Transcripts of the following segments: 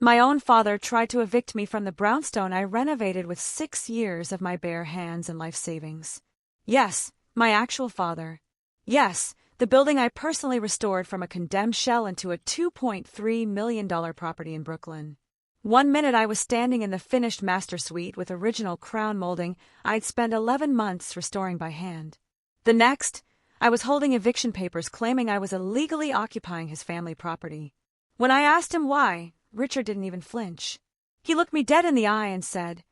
My own father tried to evict me from the brownstone I renovated with 6 years of my bare hands and life savings. Yes, my actual father. Yes, the building I personally restored from a condemned shell into a $2.3 million property in Brooklyn. One minute I was standing in the finished master suite with original crown molding I'd spent 11 months restoring by hand. The next, I was holding eviction papers claiming I was illegally occupying his family property. When I asked him why, Richard didn't even flinch. He looked me dead in the eye and said,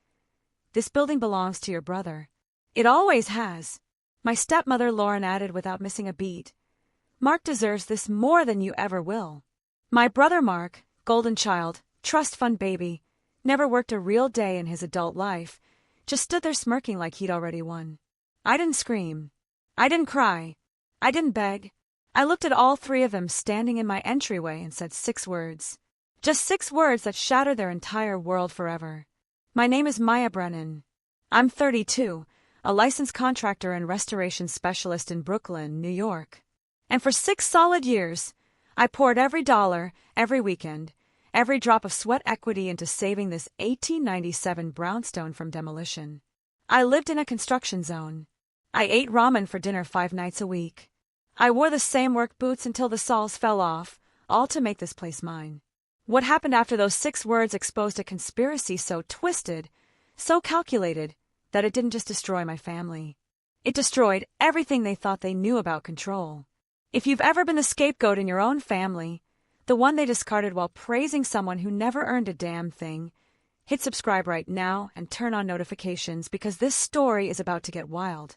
"This building belongs to your brother. It always has." My stepmother Lauren added without missing a beat, "Mark deserves this more than you ever will." My brother Mark, golden child, trust fund baby, never worked a real day in his adult life, just stood there smirking like he'd already won. I didn't scream. I didn't cry. I didn't beg. I looked at all three of them standing in my entryway and said 6 words. Just 6 words that shattered their entire world forever. My name is Maya Brennan. I'm 32, a licensed contractor and restoration specialist in Brooklyn, New York. And for 6 solid years, I poured every dollar, every weekend, every drop of sweat equity into saving this 1897 brownstone from demolition. I lived in a construction zone. I ate ramen for dinner 5 nights a week. I wore the same work boots until the soles fell off, all to make this place mine. What happened after those 6 words exposed a conspiracy so twisted, so calculated, that it didn't just destroy my family. It destroyed everything they thought they knew about control. If you've ever been the scapegoat in your own family, the one they discarded while praising someone who never earned a damn thing, hit subscribe right now and turn on notifications because this story is about to get wild.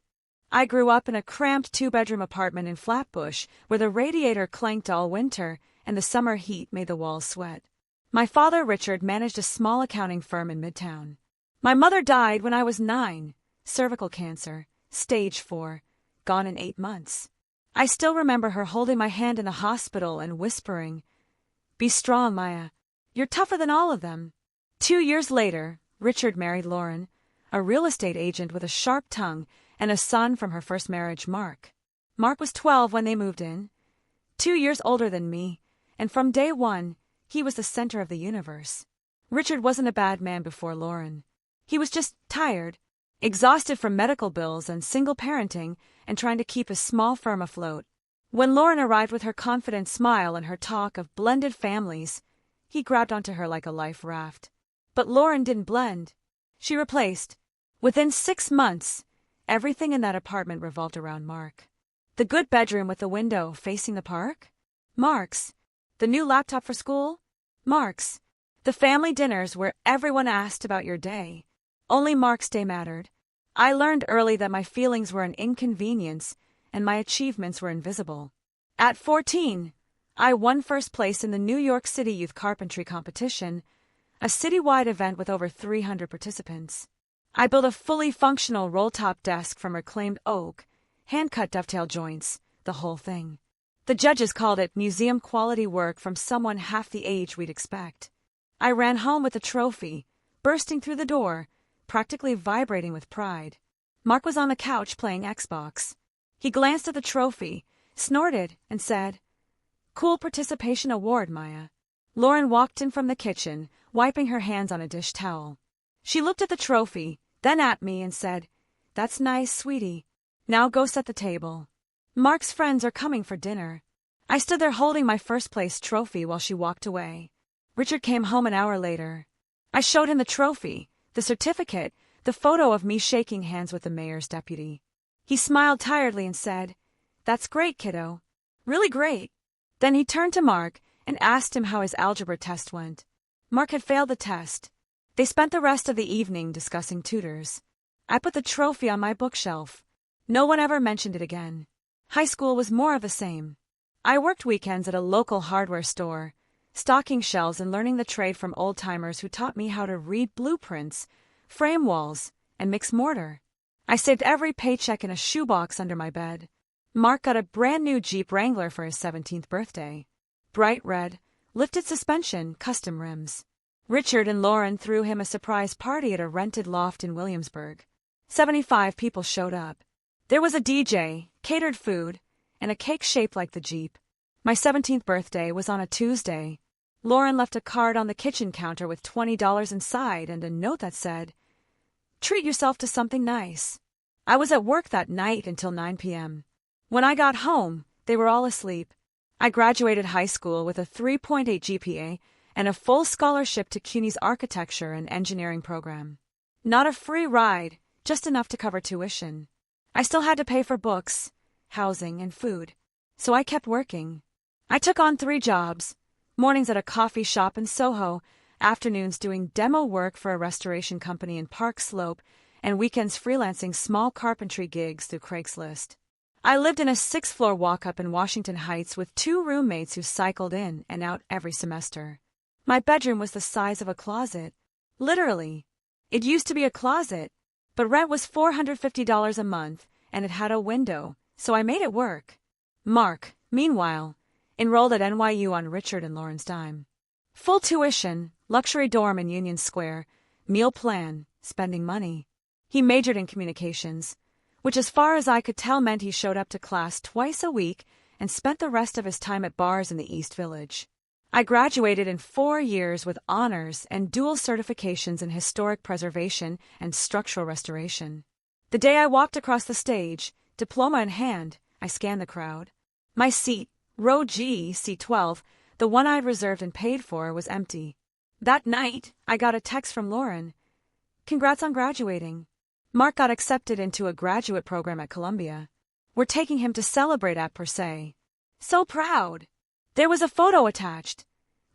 I grew up in a cramped 2-bedroom apartment in Flatbush where the radiator clanked all winter and the summer heat made the walls sweat. My father, Richard, managed a small accounting firm in Midtown. My mother died when I was 9, cervical cancer, stage 4, gone in 8 months. I still remember her holding my hand in the hospital and whispering, "Be strong, Maya. You're tougher than all of them." 2 years later, Richard married Lauren, a real estate agent with a sharp tongue, and a son from her first marriage, Mark. Mark was 12 when they moved in, 2 years older than me, and from day one, he was the center of the universe. Richard wasn't a bad man before Lauren. He was just tired, exhausted from medical bills and single parenting and trying to keep his small firm afloat. When Lauren arrived with her confident smile and her talk of blended families, he grabbed onto her like a life raft. But Lauren didn't blend. She replaced. Within 6 months, everything in that apartment revolved around Mark. The good bedroom with the window facing the park? Mark's. The new laptop for school? Mark's. The family dinners where everyone asked about your day. Only Mark's day mattered. I learned early that my feelings were an inconvenience and my achievements were invisible. At 14, I won first place in the New York City Youth Carpentry Competition, a citywide event with over 300 participants. I built a fully functional roll-top desk from reclaimed oak, hand-cut dovetail joints, the whole thing. The judges called it museum-quality work from someone half the age we'd expect. I ran home with the trophy, bursting through the door, practically vibrating with pride. Mark was on the couch playing Xbox. He glanced at the trophy, snorted, and said, "Cool participation award, Maya." Lauren walked in from the kitchen, wiping her hands on a dish towel. She looked at the trophy, then at me and said, "That's nice, sweetie. Now go set the table. Mark's friends are coming for dinner." I stood there holding my first-place trophy while she walked away. Richard came home an hour later. I showed him the trophy, the certificate, the photo of me shaking hands with the mayor's deputy. He smiled tiredly and said, "That's great, kiddo. Really great." Then he turned to Mark and asked him how his algebra test went. Mark had failed the test. They spent the rest of the evening discussing tutors. I put the trophy on my bookshelf. No one ever mentioned it again. High school was more of the same. I worked weekends at a local hardware store, stocking shelves and learning the trade from old-timers who taught me how to read blueprints, frame walls, and mix mortar. I saved every paycheck in a shoebox under my bed. Mark got a brand-new Jeep Wrangler for his 17th birthday. Bright red, lifted suspension, custom rims. Richard and Lauren threw him a surprise party at a rented loft in Williamsburg. 75 people showed up. There was a DJ, catered food, and a cake shaped like the Jeep. My 17th birthday was on a Tuesday. Lauren left a card on the kitchen counter with $20 inside and a note that said, "Treat yourself to something nice." I was at work that night until 9 p.m. When I got home, they were all asleep. I graduated high school with a 3.8 GPA and a full scholarship to CUNY's architecture and engineering program. Not a free ride, just enough to cover tuition. I still had to pay for books, housing, and food, so I kept working. I took on 3 jobs: mornings at a coffee shop in Soho, afternoons doing demo work for a restoration company in Park Slope, and weekends freelancing small carpentry gigs through Craigslist. I lived in a 6th-floor walk-up in Washington Heights with 2 roommates who cycled in and out every semester. My bedroom was the size of a closet. Literally. It used to be a closet, but rent was $450 a month, and it had a window, so I made it work. Mark, meanwhile, enrolled at NYU on Richard and Lauren's dime. Full tuition, luxury dorm in Union Square, meal plan, spending money. He majored in communications, which as far as I could tell meant he showed up to class twice a week and spent the rest of his time at bars in the East Village. I graduated in 4 years with honors and dual certifications in historic preservation and structural restoration. The day I walked across the stage, diploma in hand, I scanned the crowd. My seat, row G, seat 12, the one I'd reserved and paid for, was empty. That night, I got a text from Lauren. "Congrats on graduating. Mark got accepted into a graduate program at Columbia. We're taking him to celebrate at per se. So proud." There was a photo attached.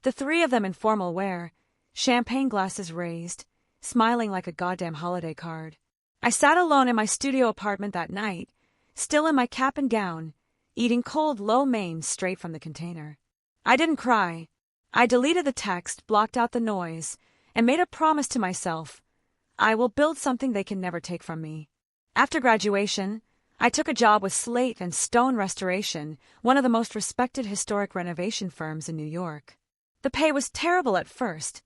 The 3 of them in formal wear, champagne glasses raised, smiling like a goddamn holiday card. I sat alone in my studio apartment that night, still in my cap and gown, eating cold lo mein straight from the container. I didn't cry. I deleted the text, blocked out the noise, and made a promise to myself. I will build something they can never take from me. After graduation, I took a job with Slate and Stone Restoration, one of the most respected historic renovation firms in New York. The pay was terrible at first,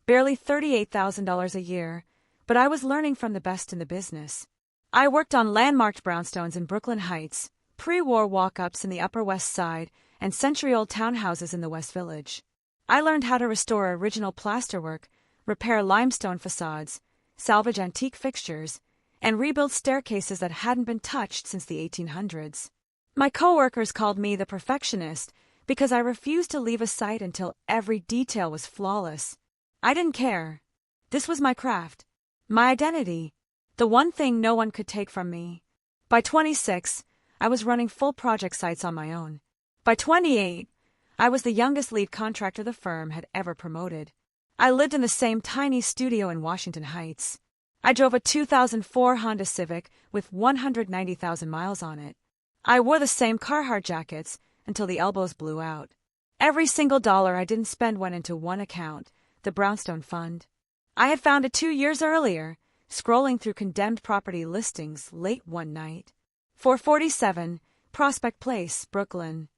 barely $38,000 a year, but I was learning from the best in the business. I worked on landmarked brownstones in Brooklyn Heights, pre-war walk-ups in the Upper West Side, and century-old townhouses in the West Village. I learned how to restore original plasterwork, repair limestone facades, salvage antique fixtures, and rebuild staircases that hadn't been touched since the 1800s. My coworkers called me the perfectionist because I refused to leave a site until every detail was flawless. I didn't care. This was my craft, my identity, the one thing no one could take from me. By 26, I was running full project sites on my own. By 28, I was the youngest lead contractor the firm had ever promoted. I lived in the same tiny studio in Washington Heights. I drove a 2004 Honda Civic with 190,000 miles on it. I wore the same Carhartt jackets until the elbows blew out. Every single dollar I didn't spend went into one account, the Brownstone Fund. I had found it 2 years earlier, scrolling through condemned property listings late one night. 447, Prospect Place, Brooklyn.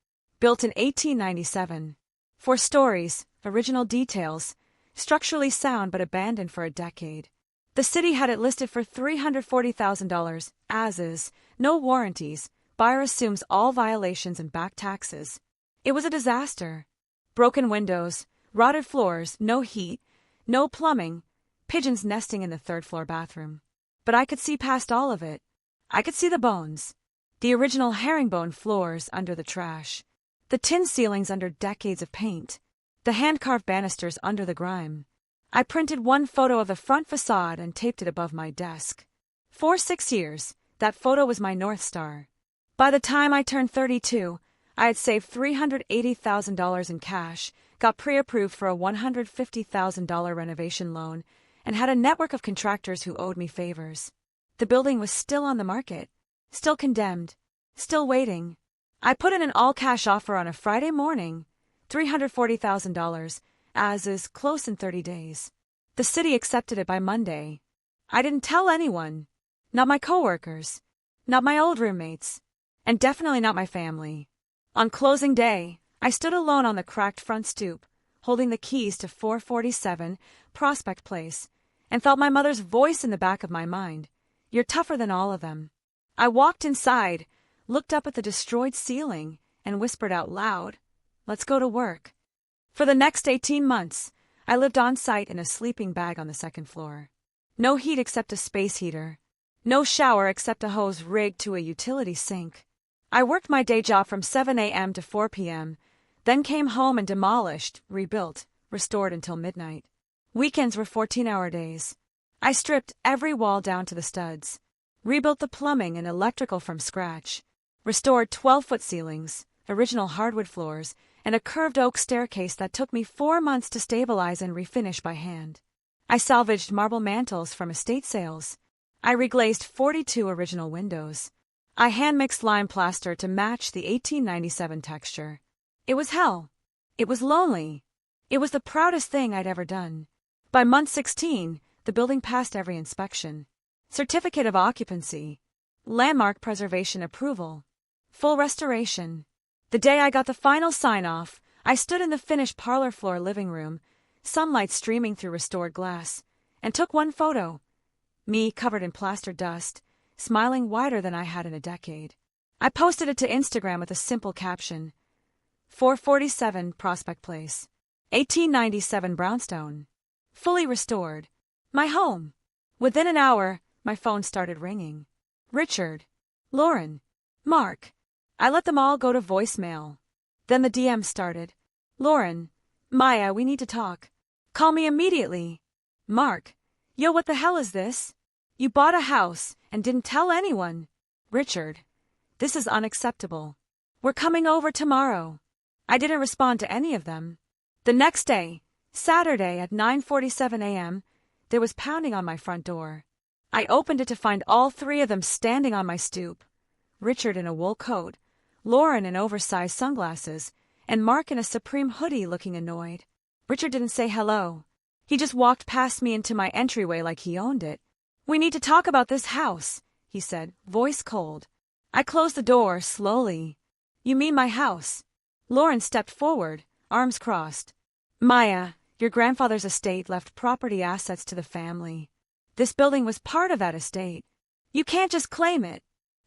Built in 1897. 4 stories, original details, structurally sound but abandoned for a decade. The city had it listed for $340,000, as is, no warranties, buyer assumes all violations and back taxes. It was a disaster. Broken windows, rotted floors, no heat, no plumbing, pigeons nesting in the 3rd-floor bathroom. But I could see past all of it. I could see the bones. The original herringbone floors under the trash. The tin ceilings under decades of paint. The hand-carved banisters under the grime. I printed one photo of the front facade and taped it above my desk. For 6 years, that photo was my North Star. By the time I turned 32, I had saved $380,000 in cash, got pre-approved for a $150,000 renovation loan, and had a network of contractors who owed me favors. The building was still on the market, still condemned, still waiting. I put in an all-cash offer on a Friday morning, $340,000, as is close in 30 days. The city accepted it by Monday. I didn't tell anyone, not my coworkers, not my old roommates, and definitely not my family. On closing day, I stood alone on the cracked front stoop, holding the keys to 447 Prospect Place, and felt my mother's voice in the back of my mind. "You're tougher than all of them." I walked inside, looked up at the destroyed ceiling, and whispered out loud, "Let's go to work." For the next 18 months, I lived on site in a sleeping bag on the second floor. No heat except a space heater. No shower except a hose rigged to a utility sink. I worked my day job from 7 a.m. to 4 p.m., then came home and demolished, rebuilt, restored until midnight. Weekends were 14-hour days. I stripped every wall down to the studs, rebuilt the plumbing and electrical from scratch, restored 12-foot ceilings, original hardwood floors, and a curved oak staircase that took me 4 months to stabilize and refinish by hand. I salvaged marble mantels from estate sales. I reglazed 42 original windows. I hand-mixed lime plaster to match the 1897 texture. It was hell. It was lonely. It was the proudest thing I'd ever done. By month 16, the building passed every inspection. Certificate of occupancy. Landmark preservation approval. Full restoration. The day I got the final sign-off, I stood in the finished parlor floor living room, sunlight streaming through restored glass, and took one photo. Me covered in plaster dust, smiling wider than I had in a decade. I posted it to Instagram with a simple caption. 447 Prospect Place. 1897 brownstone. Fully restored. My home. Within an hour, my phone started ringing. Richard. Lauren. Mark. I let them all go to voicemail. Then the DM started. Lauren. Maya, we need to talk. Call me immediately. Mark. Yo, what the hell is this? You bought a house and didn't tell anyone. Richard. This is unacceptable. We're coming over tomorrow. I didn't respond to any of them. The next day, Saturday at 9:47 a.m., there was pounding on my front door. I opened it to find all three of them standing on my stoop. Richard in a wool coat, Lauren in oversized sunglasses, and Mark in a Supreme hoodie looking annoyed. Richard didn't say hello. He just walked past me into my entryway like he owned it. We need to talk about this house, he said, voice cold. I closed the door slowly. You mean my house? Lauren stepped forward, arms crossed. Maya, your grandfather's estate left property assets to the family. This building was part of that estate. You can't just claim it.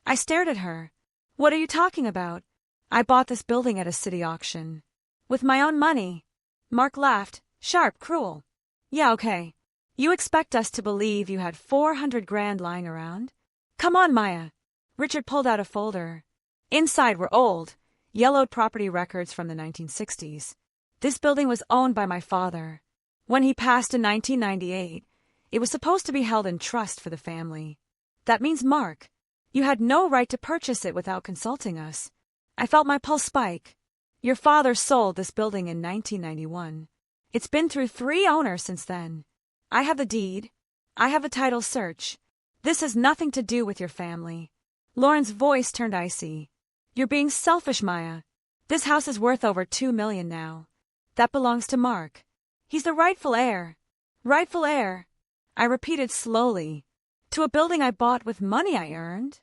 I stared at her. What are you talking about? I bought this building at a city auction. With my own money. Mark laughed, sharp, cruel. Yeah, okay. You expect us to believe you had 400 grand lying around? Come on, Maya. Richard pulled out a folder. Inside were old, yellowed property records from the 1960s. This building was owned by my father. When he passed in 1998, it was supposed to be held in trust for the family. That means, Mark, you had no right to purchase it without consulting us. I felt my pulse spike. Your father sold this building in 1991. It's been through 3 owners since then. I have the deed. I have a title search. This has nothing to do with your family. Lauren's voice turned icy. You're being selfish, Maya. This house is worth over $2 million now. That belongs to Mark. He's the rightful heir. Rightful heir. I repeated slowly. To a building I bought with money I earned.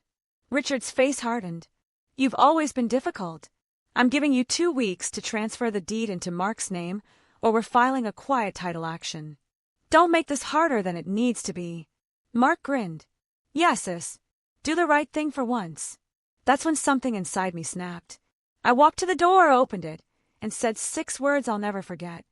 Richard's face hardened. You've always been difficult. I'm giving you 2 weeks to transfer the deed into Mark's name, or we're filing a quiet title action. Don't make this harder than it needs to be. Mark grinned. Yeah, sis. Do the right thing for once. That's when something inside me snapped. I walked to the door, opened it, and said 6 words I'll never forget.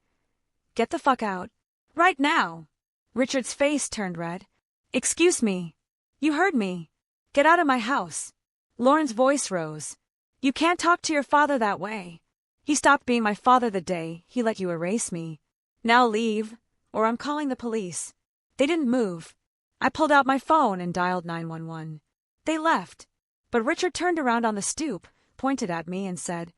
Get the fuck out. Right now. Richard's face turned red. Excuse me. You heard me. Get out of my house. Lauren's voice rose. You can't talk to your father that way. He stopped being my father the day he let you erase me. Now leave, or I'm calling the police. They didn't move. I pulled out my phone and dialed 911. They left. But Richard turned around on the stoop, pointed at me, and said,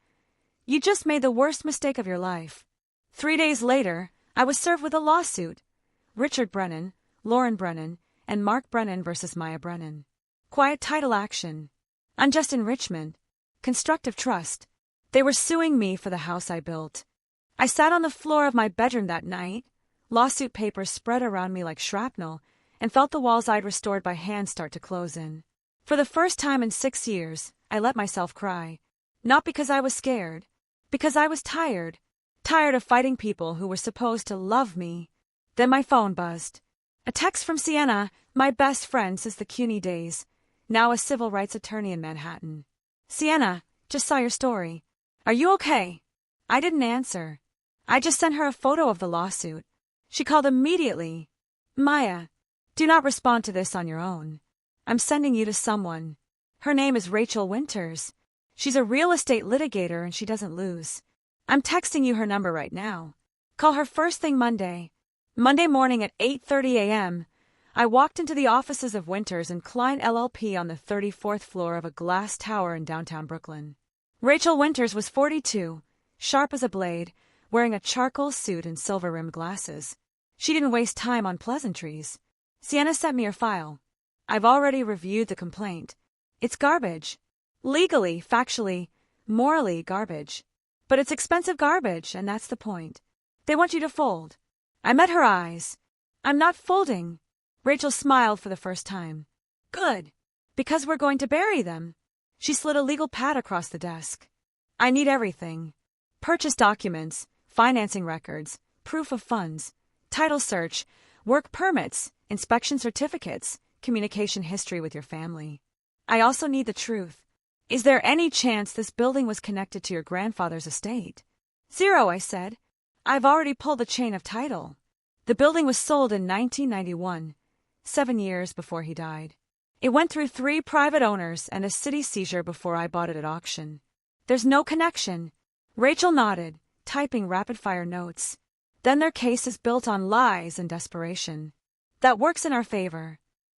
You just made the worst mistake of your life. 3 days later, I was served with a lawsuit. Richard Brennan, Lauren Brennan, and Mark Brennan versus Maya Brennan. Quiet title action. Unjust enrichment. Constructive trust. They were suing me for the house I built. I sat on the floor of my bedroom that night, lawsuit papers spread around me like shrapnel, and felt the walls I'd restored by hand start to close in. For the first time in 6 years, I let myself cry. Not because I was scared. Because I was tired. Tired of fighting people who were supposed to love me. Then my phone buzzed. A text from Sienna, my best friend since the CUNY days, now a civil rights attorney in Manhattan. Sienna, just saw your story. Are you okay? I didn't answer. I just sent her a photo of the lawsuit. She called immediately. Maya, do not respond to this on your own. I'm sending you to someone. Her name is Rachel Winters. She's a real estate litigator and she doesn't lose. I'm texting you her number right now. Call her first thing Monday. Monday morning at 8:30 a.m., I walked into the offices of Winters and Klein LLP on the 34th floor of a glass tower in downtown Brooklyn. Rachel Winters was 42, sharp as a blade, wearing a charcoal suit and silver-rimmed glasses. She didn't waste time on pleasantries. Sienna sent me her file. I've already reviewed the complaint. It's garbage. Legally, factually, morally garbage. But it's expensive garbage, and that's the point. They want you to fold. I met her eyes. I'm not folding. Rachel smiled for the first time. Good. Because we're going to bury them. She slid a legal pad across the desk. I need everything. Purchase documents, financing records, proof of funds, title search, work permits, inspection certificates, communication history with your family. I also need the truth. Is there any chance this building was connected to your grandfather's estate? 0, I said. I've already pulled the chain of title. The building was sold in 1991, 7 years before he died. It went through 3 private owners and a city seizure before I bought it at auction. There's no connection. Rachel nodded, typing rapid-fire notes. Then their case is built on lies and desperation. That works in our favor.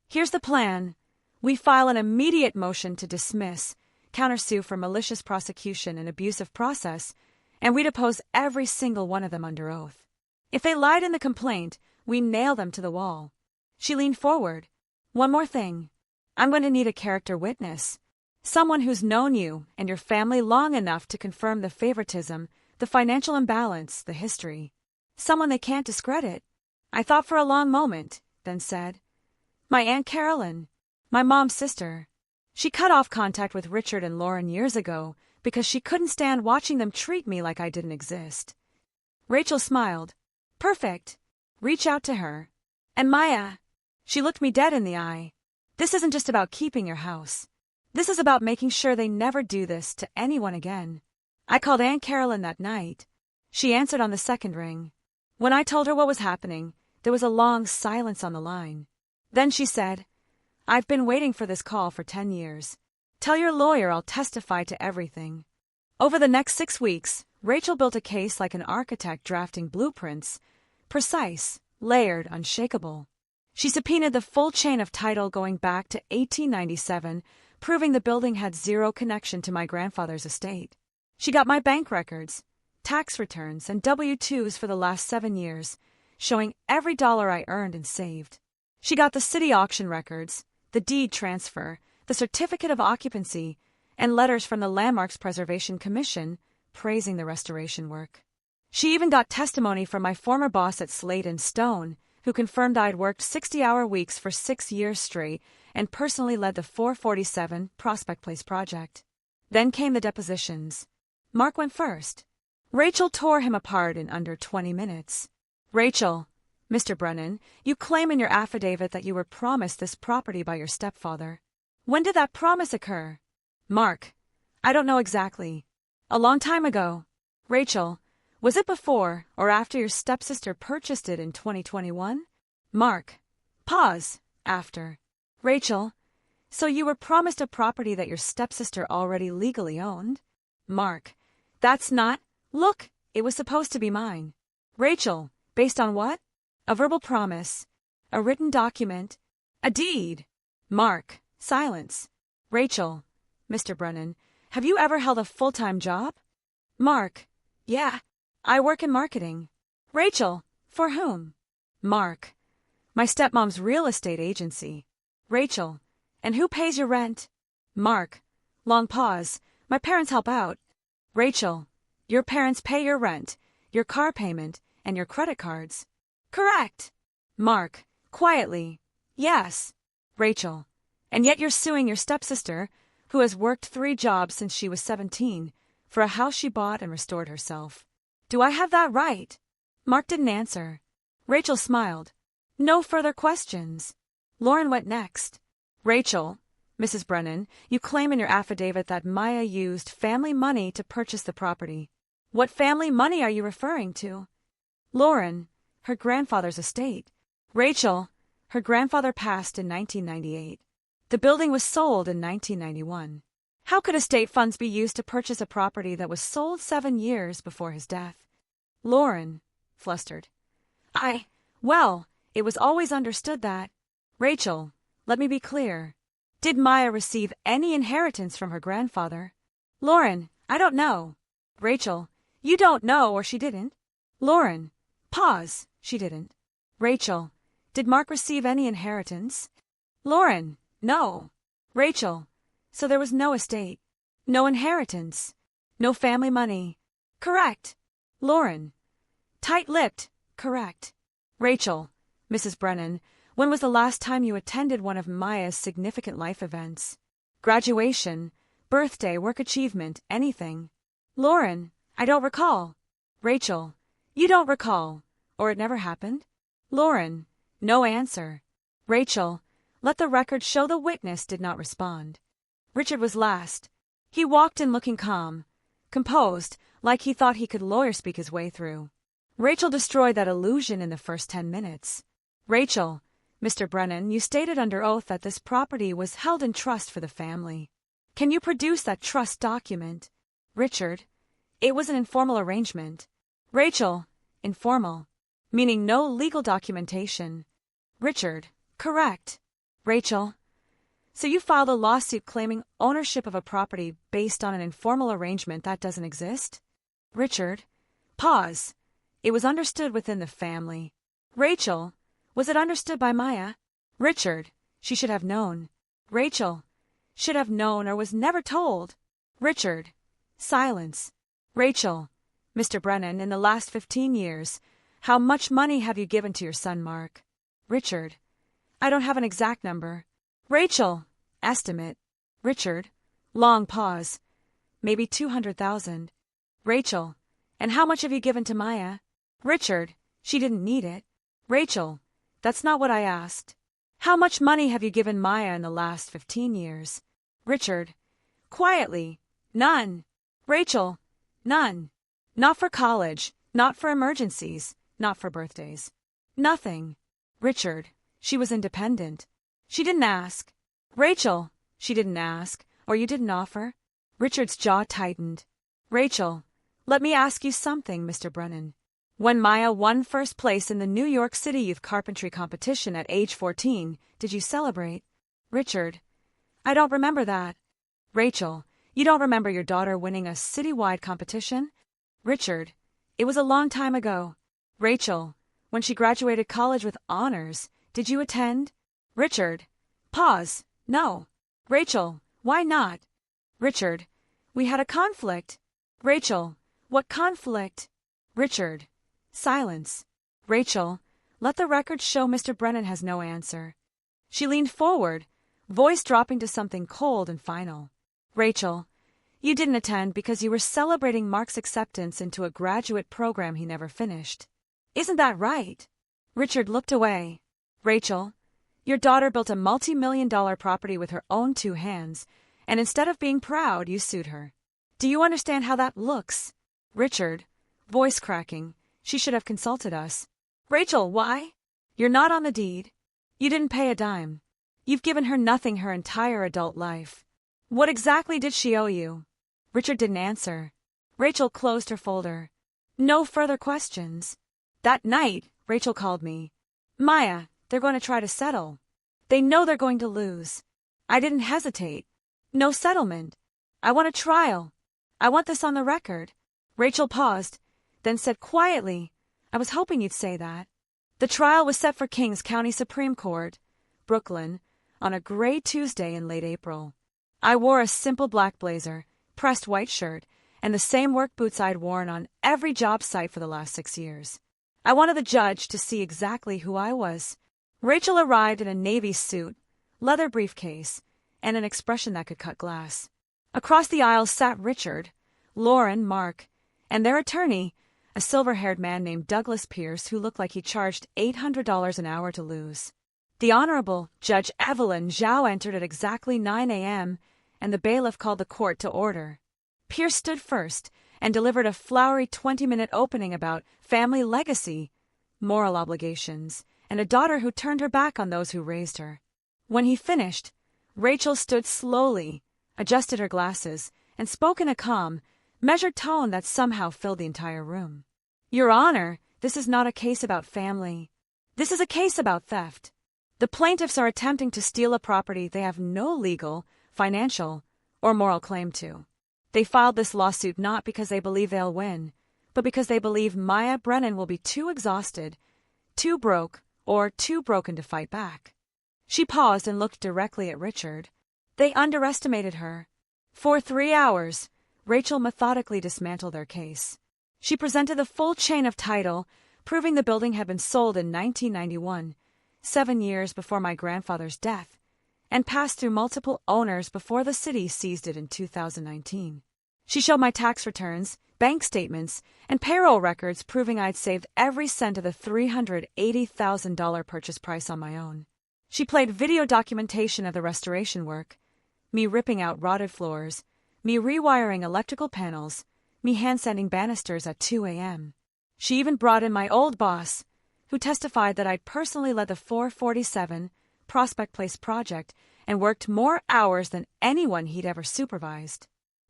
Here's the plan. We file an immediate motion to dismiss, countersue for malicious prosecution and abusive process, and we depose every single one of them under oath. If they lied in the complaint, we nail them to the wall. She leaned forward. One more thing. I'm going to need a character witness. Someone who's known you and your family long enough to confirm the favoritism, the financial imbalance, the history. Someone they can't discredit. I thought for a long moment, then said, My Aunt Carolyn, my mom's sister. She cut off contact with Richard and Lauren years ago because she couldn't stand watching them treat me like I didn't exist. Rachel smiled. Perfect. Reach out to her. And Maya. She looked me dead in the eye. This isn't just about keeping your house. This is about making sure they never do this to anyone again. I called Aunt Carolyn that night. She answered on the second ring. When I told her what was happening, there was a long silence on the line. Then she said, I've been waiting for this call for 10 years. Tell your lawyer I'll testify to everything. Over the next 6 weeks, Rachel built a case like an architect drafting blueprints. Precise, layered, unshakable. She subpoenaed the full chain of title going back to 1897, proving the building had 0 connection to my grandfather's estate. She got my bank records, tax returns, and W-2s for the last 7 years, showing every dollar I earned and saved. She got the city auction records, the deed transfer, the certificate of occupancy, and letters from the Landmarks Preservation Commission praising the restoration work. She even got testimony from my former boss at Slate & Stone, who confirmed I'd worked 60-hour weeks for 6 years straight and personally led the 447 Prospect Place project. Then came the depositions. Mark went first. Rachel tore him apart in under 20 minutes. Rachel, Mr. Brennan, you claim in your affidavit that you were promised this property by your stepfather. When did that promise occur? Mark, I don't know exactly. A long time ago. Rachel, was it before or after your stepsister purchased it in 2021? Mark, pause, after. Rachel, so you were promised a property that your stepsister already legally owned? Mark, that's not. Look, it was supposed to be mine. Rachel, based on what? A verbal promise, a written document, a deed. Mark, silence. Rachel, Mr. Brennan, have you ever held a full-time job? Mark, yeah, I work in marketing. Rachel, for whom? Mark, my stepmom's real estate agency. Rachel, and who pays your rent? Mark, long pause, my parents help out. Rachel, your parents pay your rent, your car payment, and your credit cards. Correct. Mark, quietly, yes. Rachel, and yet you're suing your stepsister, who has worked 3 jobs since she was 17, for a house she bought and restored herself. Do I have that right? Mark didn't answer. Rachel smiled. No further questions. Lauren went next. Rachel, Mrs. Brennan, you claim in your affidavit that Maya used family money to purchase the property. What family money are you referring to? Lauren, her grandfather's estate. Rachel, her grandfather passed in 1998. The building was sold in 1991. How could estate funds be used to purchase a property that was sold 7 years before his death? Lauren, flustered. Well, it was always understood that. Rachel, let me be clear. Did Maya receive any inheritance from her grandfather? Lauren, I don't know. Rachel, you don't know or she didn't? Lauren, pause, she didn't. Rachel, did Mark receive any inheritance? Lauren, no. Rachel, so there was no estate, no inheritance, no family money. Correct. Lauren, tight-lipped, correct. Rachel, Mrs. Brennan, when was the last time you attended one of Maya's significant life events? Graduation, birthday, work achievement, anything? Lauren, I don't recall. Rachel, you don't recall, or it never happened? Lauren, no answer. Rachel, let the record show the witness did not respond. Richard was last. He walked in looking calm, composed, like he thought he could lawyer speak his way through. Rachel destroyed that illusion in the first 10 minutes. Rachel, Mr. Brennan, you stated under oath that this property was held in trust for the family. Can you produce that trust document? Richard, it was an informal arrangement. Rachel, informal, meaning no legal documentation. Richard, correct. Rachel, so you filed a lawsuit claiming ownership of a property based on an informal arrangement that doesn't exist? Richard, pause. It was understood within the family. Rachel, was it understood by Maya? Richard, she should have known. Rachel, should have known or was never told. Richard, silence. Rachel, Mr. Brennan, in the last 15 years, how much money have you given to your son Mark? Richard, I don't have an exact number. Rachel, estimate. Richard, long pause. Maybe 200,000. Rachel, and how much have you given to Maya? Richard, she didn't need it. Rachel, that's not what I asked. How much money have you given Maya in the last 15 years? Richard, quietly, none. Rachel, none. Not for college, not for emergencies, not for birthdays. Nothing. Richard, she was independent. She didn't ask. Rachel, she didn't ask, or you didn't offer. Richard's jaw tightened. Rachel, let me ask you something, Mr. Brennan. When Maya won first place in the New York City Youth Carpentry Competition at age 14, did you celebrate? Richard, I don't remember that. Rachel, you don't remember your daughter winning a citywide competition? Richard, it was a long time ago. Rachel, when she graduated college with honors, did you attend? Richard, pause, no. Rachel, why not? Richard, we had a conflict. Rachel, what conflict? Richard, silence. Rachel, let the record show Mr. Brennan has no answer. She leaned forward, voice dropping to something cold and final. Rachel, you didn't attend because you were celebrating Mark's acceptance into a graduate program he never finished. Isn't that right? Richard looked away. Rachel, your daughter built a multi-million-dollar property with her own 2 hands, and instead of being proud, you sued her. Do you understand how that looks? Richard, voice cracking, she should have consulted us. Rachel, why? You're not on the deed. You didn't pay a dime. You've given her nothing her entire adult life. What exactly did she owe you? Richard didn't answer. Rachel closed her folder. No further questions. That night, Rachel called me. Maya, they're going to try to settle. They know they're going to lose. I didn't hesitate. No settlement. I want a trial. I want this on the record. Rachel paused, then said quietly, I was hoping you'd say that. The trial was set for Kings County Supreme Court, Brooklyn, on a gray Tuesday in late April. I wore a simple black blazer, pressed white shirt, and the same work boots I'd worn on every job site for the last 6 years. I wanted the judge to see exactly who I was. Rachel arrived in a navy suit, leather briefcase, and an expression that could cut glass. Across the aisle sat Richard, Lauren, Mark, and their attorney, a silver-haired man named Douglas Pierce who looked like he charged $800 an hour to lose. The Honorable Judge Evelyn Zhao entered at exactly 9 a.m., and the bailiff called the court to order. Pierce stood first and delivered a flowery 20-minute opening about family legacy, moral obligations, and a daughter who turned her back on those who raised her. When he finished, Rachel stood slowly, adjusted her glasses, and spoke in a calm, measured tone that somehow filled the entire room. "Your Honor, this is not a case about family. This is a case about theft. The plaintiffs are attempting to steal a property they have no legal, financial, or moral claim to. They filed this lawsuit not because they believe they'll win, but because they believe Maya Brennan will be too exhausted, too broke, or too broken to fight back." She paused and looked directly at Richard. They underestimated her. For 3 hours, Rachel methodically dismantled their case. She presented the full chain of title, proving the building had been sold in 1991, 7 years before my grandfather's death, and passed through multiple owners before the city seized it in 2019. She showed my tax returns, bank statements, and payroll records proving I'd saved every cent of the $380,000 purchase price on my own. She played video documentation of the restoration work, me ripping out rotted floors, me rewiring electrical panels, me hand-sanding banisters at 2 a.m. She even brought in my old boss, who testified that I'd personally led the 447 Prospect Place project and worked more hours than anyone he'd ever supervised.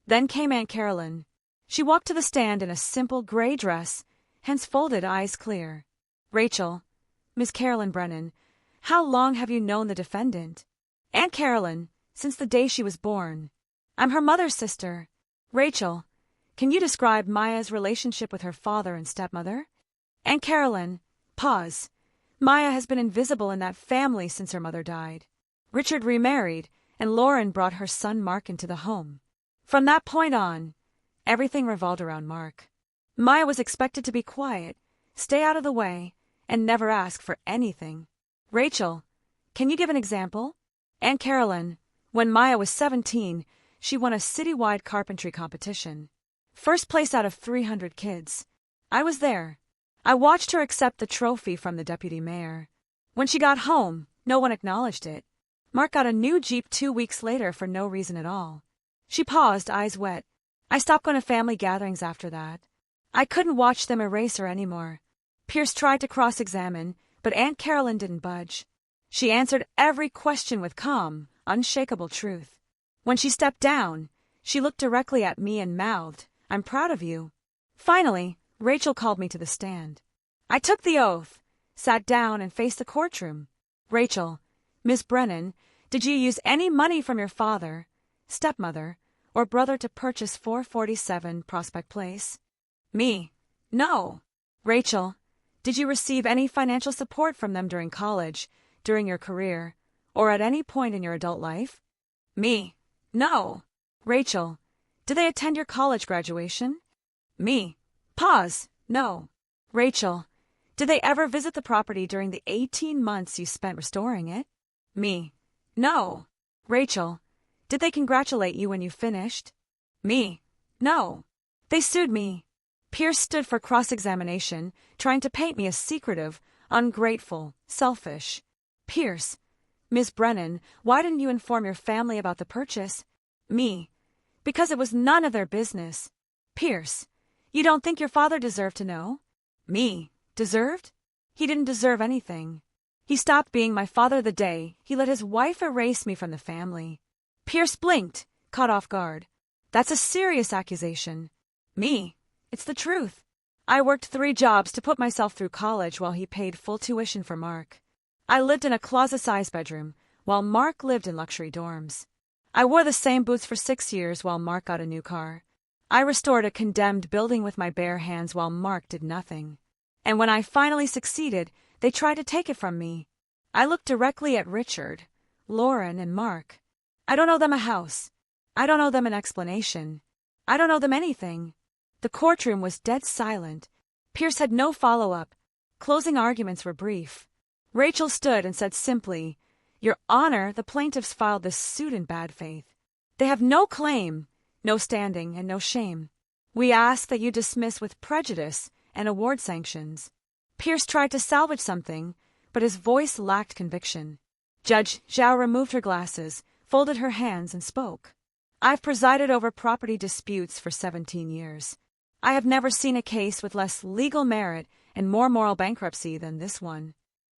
Then came Aunt Carolyn. She walked to the stand in a simple gray dress, hands folded, eyes clear. "Rachel, Miss Carolyn Brennan, how long have you known the defendant?" "Aunt Carolyn, since the day she was born. I'm her mother's sister." "Rachel, can you describe Maya's relationship with her father and stepmother?" "Aunt Carolyn, pause. Maya has been invisible in that family since her mother died. Richard remarried, and Lauren brought her son Mark into the home. From that point on, everything revolved around Mark. Maya was expected to be quiet, stay out of the way, and never ask for anything." "Rachel, can you give an example?" "Aunt Carolyn, when Maya was 17, she won a citywide carpentry competition. First place out of 300 kids. I was there. I watched her accept the trophy from the deputy mayor. When she got home, no one acknowledged it. Mark got a new Jeep 2 weeks later for no reason at all." She paused, eyes wet. "I stopped going to family gatherings after that. I couldn't watch them erase her anymore." Pierce tried to cross-examine, but Aunt Carolyn didn't budge. She answered every question with calm, unshakable truth. When she stepped down, she looked directly at me and mouthed, "I'm proud of you." Finally, Rachel called me to the stand. I took the oath, sat down, and faced the courtroom. "Rachel, Miss Brennan, did you use any money from your father, stepmother, or brother to purchase 447 Prospect Place?" "Me? No." "Rachel, did you receive any financial support from them during college, during your career, or at any point in your adult life?" "Me? No." "Rachel, did they attend your college graduation?" "Me. Pause. No." "Rachel, did they ever visit the property during the 18 months you spent restoring it?" "Me. No." "Rachel, did they congratulate you when you finished?" "Me. No." "They sued me." Pierce stood for cross-examination, trying to paint me as secretive, ungrateful, selfish. "Pierce, Miss Brennan, why didn't you inform your family about the purchase?" "Me. Because it was none of their business." "Pierce, you don't think your father deserved to know?" "Me. Deserved? He didn't deserve anything. He stopped being my father the day he let his wife erase me from the family." Pierce blinked, caught off guard. "That's a serious accusation." "Me. It's the truth. I worked 3 jobs to put myself through college while he paid full tuition for Mark. I lived in a closet-sized bedroom, while Mark lived in luxury dorms. I wore the same boots for 6 years while Mark got a new car. I restored a condemned building with my bare hands while Mark did nothing. And when I finally succeeded, they tried to take it from me. I looked directly at Richard, Lauren, and Mark. I don't owe them a house. I don't owe them an explanation. I don't owe them anything." The courtroom was dead silent. Pierce had no follow-up. Closing arguments were brief. Rachel stood and said simply, "Your Honor, the plaintiffs filed this suit in bad faith. They have no claim, no standing, and no shame. We ask that you dismiss with prejudice and award sanctions." Pierce tried to salvage something, but his voice lacked conviction. Judge Zhao removed her glasses, folded her hands, and spoke. "I've presided over property disputes for 17 years. I have never seen a case with less legal merit and more moral bankruptcy than this one.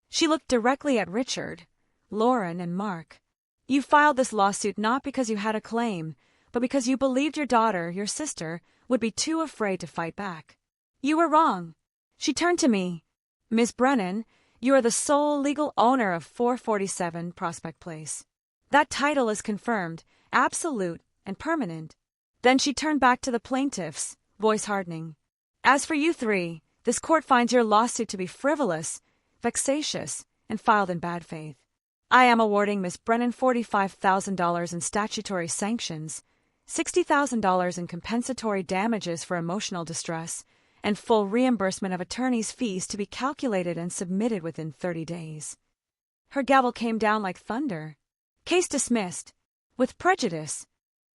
She looked directly at Richard, Lauren, and Mark. You filed this lawsuit not because you had a claim, but because you believed your daughter, your sister, would be too afraid to fight back. You were wrong. She turned to me. Ms. Brennan, you are the sole legal owner of 447 Prospect Place. That title is confirmed, absolute, and permanent. Then she turned back to the plaintiffs, voice hardening. As for you three, this court finds your lawsuit to be frivolous, vexatious, and filed in bad faith. I am awarding Ms. Brennan $45,000 in statutory sanctions, $60,000 in compensatory damages for emotional distress, and full reimbursement of attorney's fees to be calculated and submitted within 30 days. Her gavel came down like thunder. Case dismissed. With prejudice.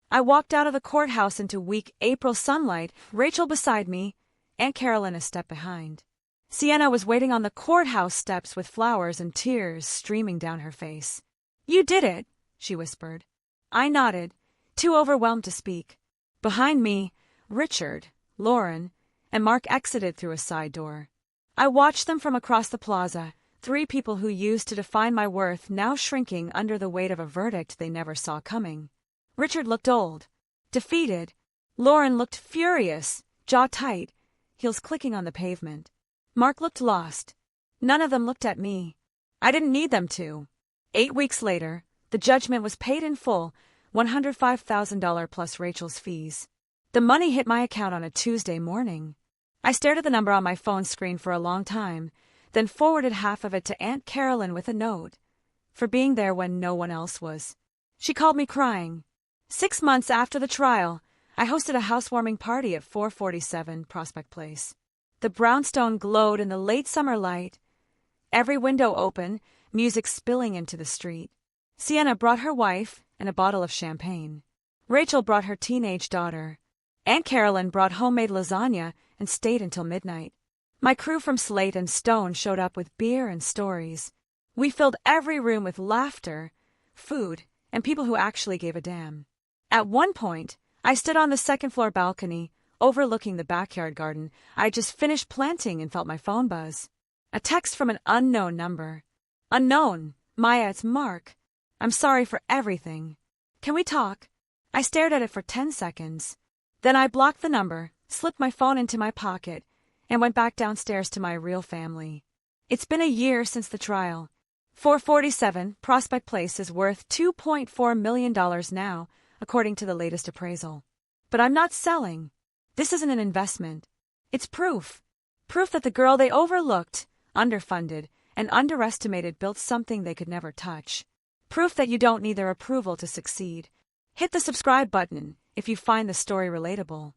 I walked out of the courthouse into weak April sunlight, Rachel beside me, Aunt Carolyn a step behind. Sienna was waiting on the courthouse steps with flowers and tears streaming down her face. You did it, she whispered. I nodded, too overwhelmed to speak. Behind me, Richard, Lauren, and Mark exited through a side door. I watched them from across the plaza, three people who used to define my worth now shrinking under the weight of a verdict they never saw coming. Richard looked old, defeated. Lauren looked furious, jaw tight, heels clicking on the pavement. Mark looked lost. None of them looked at me. I didn't need them to. 8 weeks later, the judgment was paid in full, $105,000 plus Rachel's fees. The money hit my account on a Tuesday morning. I stared at the number on my phone screen for a long time, then forwarded half of it to Aunt Carolyn with a note, for being there when no one else was. She called me crying. 6 months after the trial, I hosted a housewarming party at 447 Prospect Place. The brownstone glowed in the late summer light, every window open, music spilling into the street. Sienna brought her wife and a bottle of champagne. Rachel brought her teenage daughter. Aunt Carolyn brought homemade lasagna and stayed until midnight. My crew from Slate and Stone showed up with beer and stories. We filled every room with laughter, food, and people who actually gave a damn. At one point, I stood on the second-floor balcony, overlooking the backyard garden. I just finished planting and felt my phone buzz. A text from an unknown number. Unknown. Maya, it's Mark. I'm sorry for everything. Can we talk? I stared at it for 10 seconds. Then I blocked the number, slipped my phone into my pocket, and went back downstairs to my real family. It's been a year since the trial. 447 Prospect Place is worth $2.4 million now, according to the latest appraisal. But I'm not selling. This isn't an investment. It's proof. Proof that the girl they overlooked, underfunded, and underestimated built something they could never touch. Proof that you don't need their approval to succeed. Hit the subscribe button if you find the story relatable.